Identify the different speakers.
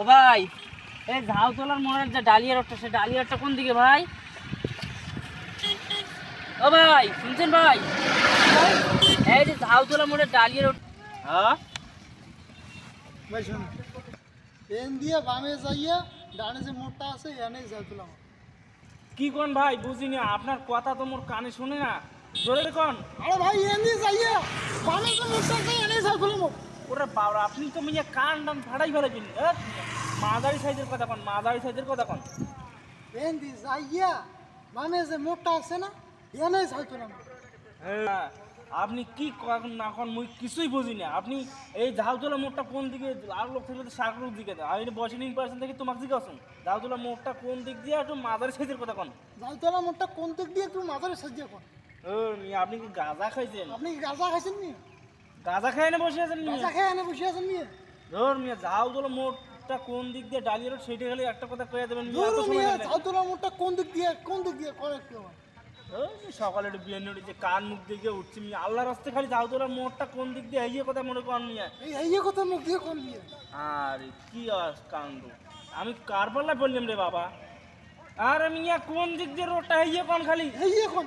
Speaker 1: ও ভাই, এই ঝাউতলার মোড়ের যে ডালিয়া রোডটা, সে ডালিয়া রোডটা কোন দিকে ভাই? ও ভাই, শুনছেন ভাই? এই যে ঝাউতলা মোড়ের ডালিয়া রোড। হ্যাঁ
Speaker 2: ভাই শোন, এন দিয়ে বামে যাইয়া ডানে যে মোড়টা আছে এনে যাইছিলাম।
Speaker 3: কি কোন ভাই বুঝিনি, আপনার কথা তো মোর কানে শুনে না, জোরে কোন।
Speaker 2: আরে ভাই এন দিয়ে যাইয়া বামে যে মোড়টা আছে এনে যাইছিলাম।
Speaker 3: ওরে বাবা, আপনি তো মিয়া কান টান ফাটাই ফেলেছেন। মাঝারি সাইজের কথা কোন, মাঝারি সাইজের কথা কোন।
Speaker 2: এন দিয়ে যাইয়া বামে যে মোড়টা আছে না এনে যাইছিলাম।
Speaker 3: হ্যাঁ, আপনি কি কখন না কোন মুই কিছুই বুঝি না। আপনি এই ঝাউতলা মোড়টা কোন দিকে, আর লোক থেকে তো সাগরের দিকে দেয়। আমি বসেন ইন পার্সেন্ট থেকে তোমাকে জিজ্ঞাসা, ঝাউতলা মোড়টা কোন দিক দিয়ে, একটু মাঝারি সাইজের কথা কোন।
Speaker 2: যাইতলা মোড়টা কোন দিক দিয়ে একটু মাথার সাজিয়ে কর।
Speaker 3: ও মিয়া, আপনি কি গাঁজা খাইছেন?
Speaker 2: আপনি কি গাঁজা খাইছেন নি?
Speaker 3: গাঁজা খাই না বসে আছেন
Speaker 2: গাঁজা
Speaker 3: মিয়া?
Speaker 2: খেয়ে এনে বসে আছেন নি?
Speaker 3: ধর মিয়া, ঝাউতলা মোড়টা কোন দিক দিয়ে ডালিয়া রোড, সেইটা খালি একটা কথা কয়ে দেবেন মিয়া, এত
Speaker 2: দূর
Speaker 3: সময়
Speaker 2: মিয়া,
Speaker 3: লাগবে?
Speaker 2: যাইতলা মোড়টা কোন দিক দিয়ে করে একটু আমার।
Speaker 3: ওই যে সকালে একটু বিরিয়ানি উঠেছে, কান মুখ দিয়ে উঠছি মিয়া, আল্লাহ রাস্তে খালি ঝাউতলা মোড়টা কোন দিক দিয়ে, এই যে কথা মনে করেন মিয়া।
Speaker 2: এই কথা মুখ দিয়ে কোন দিয়ে?
Speaker 3: আরে কি কাণ্ড, আমি কার পাল্লা বললাম রে বাবা। আরে মিয়া, কোন দিক দিয়ে রোডটা, এই কোন খালি।
Speaker 2: এই এখন